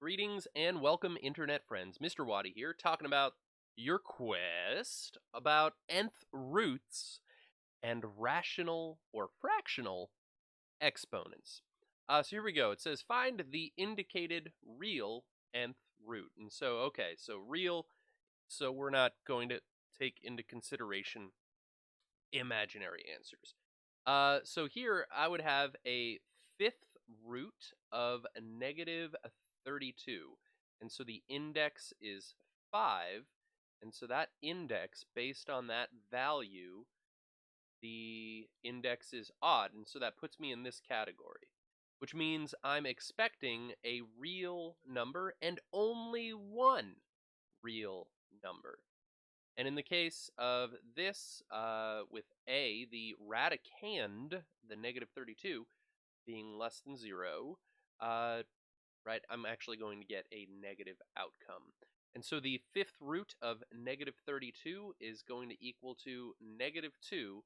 Greetings and welcome, internet friends. Mr. Waddy here, talking about your quest about nth roots and rational or fractional exponents. So here we go. It says find the indicated real nth root. And so real, so we're not going to take into consideration imaginary answers. So here I would have a fifth root of negative 32. And so the index is 5. And so that index, based on that value, the index is odd. And so that puts me in this category, which means I'm expecting a real number and only one real number. And in the case of this, with A, the radicand, the negative 32, being less than 0, right, I'm actually going to get a negative outcome. And so the fifth root of negative 32 is going to equal to negative 2.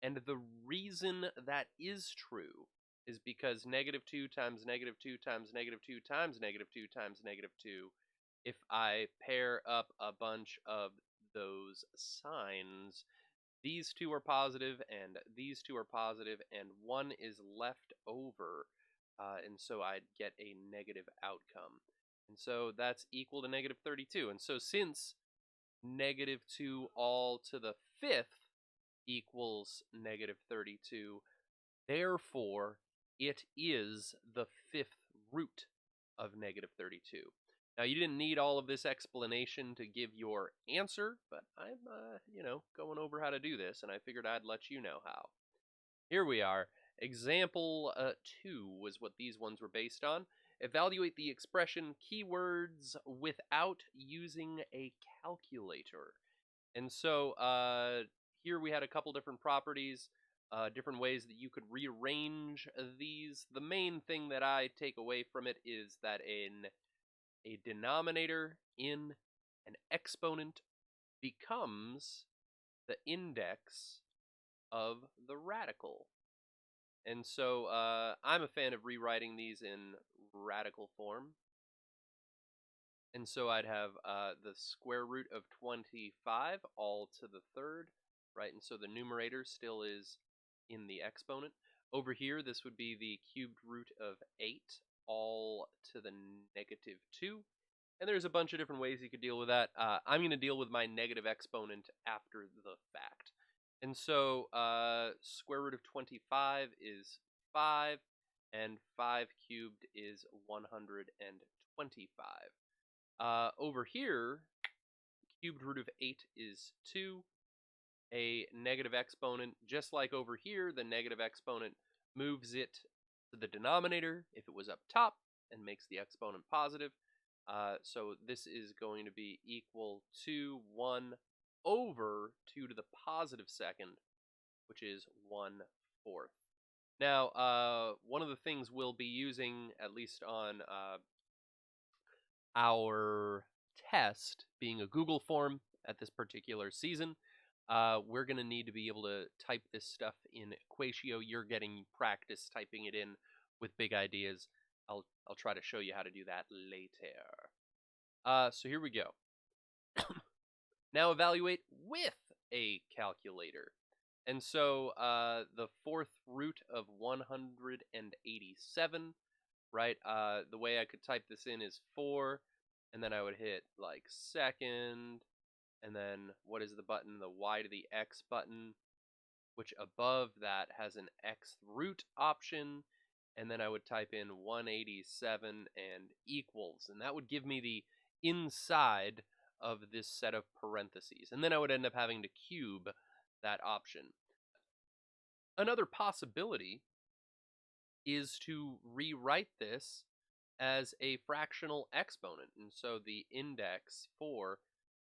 And the reason that is true is because negative 2 times negative 2 times negative 2 times negative 2 times negative 2, if I pair up a bunch of those signs, these two are positive and these two are positive, and one is left over, and so I'd get a negative outcome. And so that's equal to negative 32. And so since negative 2 all to the fifth equals negative 32, therefore it is the fifth root of negative 32. Now, you didn't need all of this explanation to give your answer, but I'm, going over how to do this, and I figured I'd let you know how. Here we are. Example 2 was what these ones were based on. Evaluate the expression keywords without using a calculator. And so here we had a couple different properties, different ways that you could rearrange these. The main thing that I take away from it is that a denominator in an exponent becomes the index of the radical. And so I'm a fan of rewriting these in radical form. And so I'd have the square root of 25 all to the third, right? And so the numerator still is in the exponent. Over here, this would be the cubed root of 8 all to the negative 2. And there's a bunch of different ways you could deal with that. I'm going to deal with my negative exponent after the fact. And so square root of 25 is 5, and 5 cubed is 125. Over here, cubed root of 8 is 2. A negative exponent, just like over here, the negative exponent moves it to the denominator if it was up top and makes the exponent positive. So this is going to be equal to 1 over 2 to the positive second, which is 1/4. Now, one of the things we'll be using, at least on our test, being a Google form at this particular season, we're going to need to be able to type this stuff in Equatio. You're getting practice typing it in with big ideas. I'll try to show you how to do that later. So here we go. Now evaluate with a calculator. And so the fourth root of 187, right? The way I could type this in is 4, and then I would hit like second, and then what is the button? The y to the x button, which above that has an x root option. And then I would type in 187 and equals, and that would give me the inside of this set of parentheses. And then I would end up having to cube that option. Another possibility is to rewrite this as a fractional exponent. And so the index 4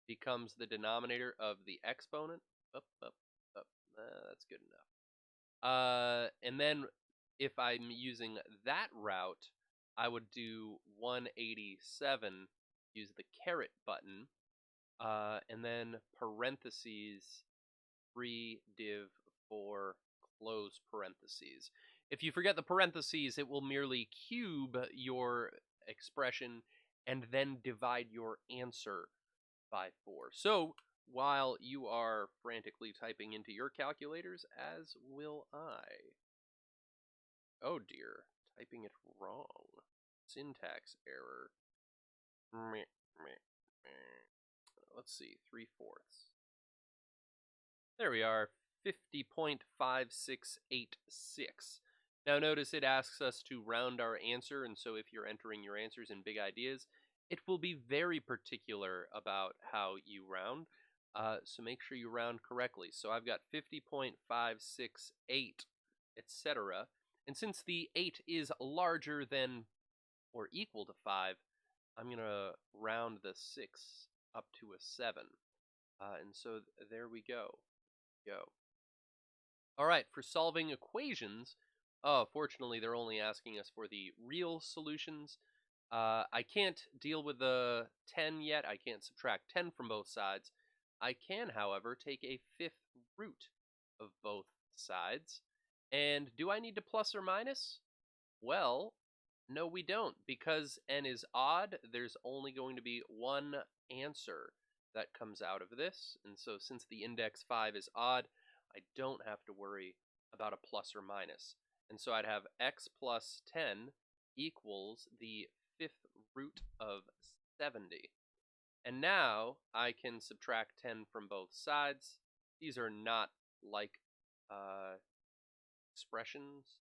becomes the denominator of the exponent. That's good enough. And then if I'm using that route, I would do 187, use the caret button, and then parentheses 3 div 4 close parentheses. If you forget the parentheses, it will merely cube your expression and then divide your answer by 4. So, while you are frantically typing into your calculators, as will I. Oh dear, typing it wrong. Syntax error. Let's see, 3/4. There we are, 50.5686. Now notice it asks us to round our answer, and so if you're entering your answers in big ideas, it will be very particular about how you round. So make sure you round correctly. So I've got 50.568, etc. And since the 8 is larger than or equal to 5, I'm going to round the 6 up to a 7. And so there we go. All right, for solving equations, fortunately they're only asking us for the real solutions. I can't deal with the 10 yet. I can't subtract 10 from both sides. I can, however, take a fifth root of both sides. And do I need to plus or minus? Well, no we don't. Because n is odd, there's only going to be one answer that comes out of this. And so since the index 5 is odd, I don't have to worry about a plus or minus. And so I'd have x plus 10 equals the fifth root of 70. And now I can subtract 10 from both sides. These are not like expressions.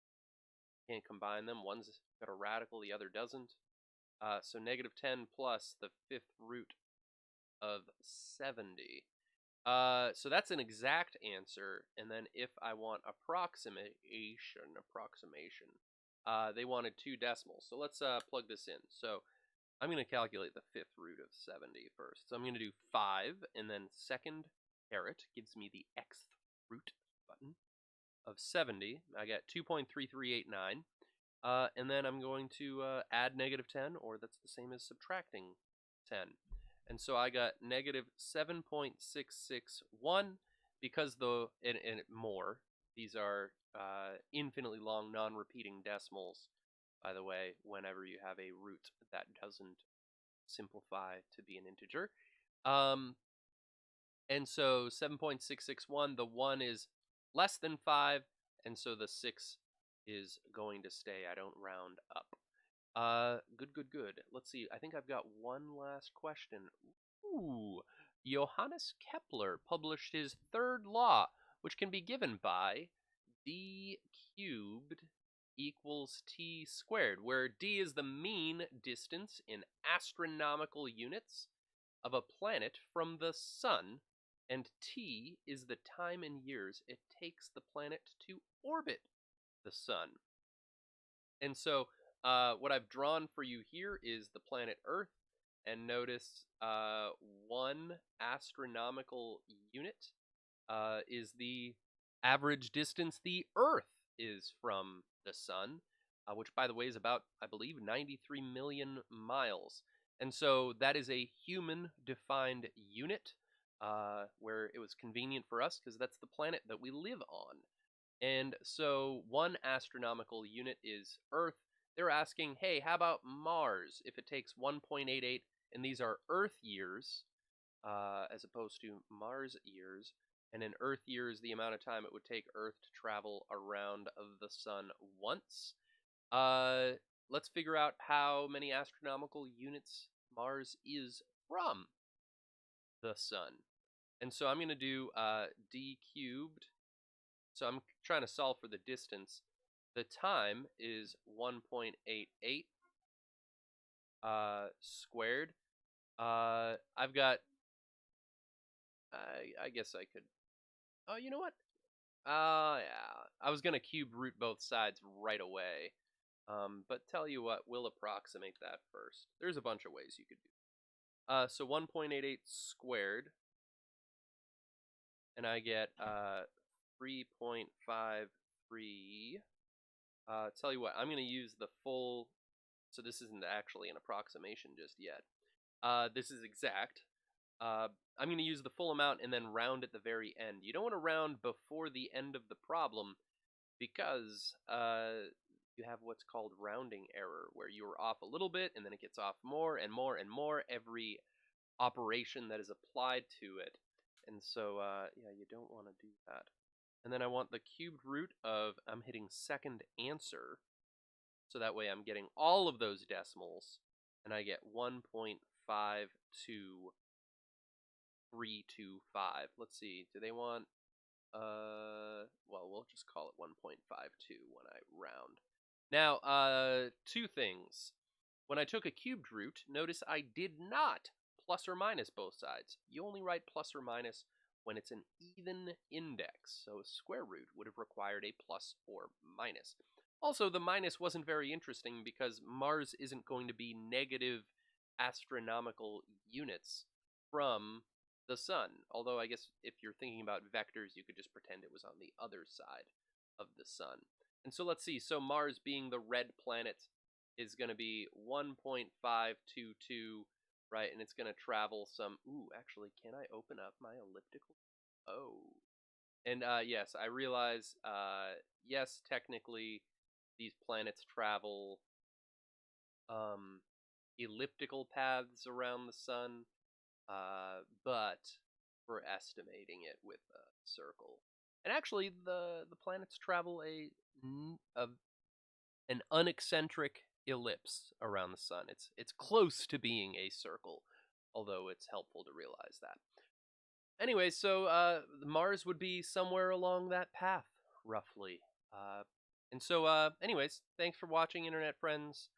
Can't combine them. One's got a radical, the other doesn't. So negative 10 plus the fifth root of 70. So that's an exact answer, and then if I want approximation, they wanted 2 decimals. So let's plug this in. So I'm going to calculate the fifth root of 70 first. So I'm going to do 5, and then second caret gives me the xth root button of 70. I got 2.3389. And then I'm going to add negative 10, or that's the same as subtracting 10. And so I got negative 7.661 because and more. These are infinitely long non-repeating decimals, by the way, whenever you have a root that doesn't simplify to be an integer. And so 7.661, the 1 is less than 5, and so the 6 is going to stay. I don't round up. Good. Let's see. I think I've got one last question. Ooh. Johannes Kepler published his third law, which can be given by d cubed equals t squared, where d is the mean distance in astronomical units of a planet from the sun, and t is the time in years it takes the planet to orbit the sun. And so what I've drawn for you here is the planet Earth, and notice 1 astronomical unit is the average distance the Earth is from the sun, which, by the way, is about, I believe, 93 million miles. And so that is a human-defined unit where it was convenient for us because that's the planet that we live on. And so 1 astronomical unit is Earth. They're asking, hey, how about Mars? If it takes 1.88, and these are Earth years, as opposed to Mars years, and in Earth years, the amount of time it would take Earth to travel around the sun once. Let's figure out how many astronomical units Mars is from the sun. And so I'm going to do d cubed. So I'm trying to solve for the distance. The time is 1.88 squared. I've got, I guess I could, oh, you know what? Yeah, I was going to cube root both sides right away. But tell you what, we'll approximate that first. There's a bunch of ways you could do. So 1.88 squared, and I get 3.53. Tell you what, I'm going to use the full, so this isn't actually an approximation just yet. This is exact. I'm going to use the full amount and then round at the very end. You don't want to round before the end of the problem because you have what's called rounding error, where you're off a little bit and then it gets off more and more and more every operation that is applied to it. And so, yeah, you don't want to do that. And then I want the cubed root of, I'm hitting second answer, so that way I'm getting all of those decimals, and I get 1.52325. Let's see, do they want, well, we'll just call it 1.52 when I round. Now, two things. When I took a cubed root, notice I did not plus or minus both sides. You only write plus or minus when it's an even index, so a square root would have required a plus or minus. Also, the minus wasn't very interesting because Mars isn't going to be negative astronomical units from the sun. Although I guess if you're thinking about vectors, you could just pretend it was on the other side of the sun. And so let's see, so Mars being the red planet is going to be 1.522, right? And it's going to travel some, ooh, actually, can I open up my elliptical? Oh. And yes, I realize, yes, technically, these planets travel elliptical paths around the sun, but we're estimating it with a circle. And actually, the planets travel an uneccentric ellipse around the sun. It's close to being a circle, although it's helpful to realize that. Anyway, so Mars would be somewhere along that path, roughly. And so, anyways, thanks for watching, Internet friends.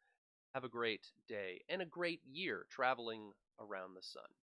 Have a great day and a great year traveling around the sun.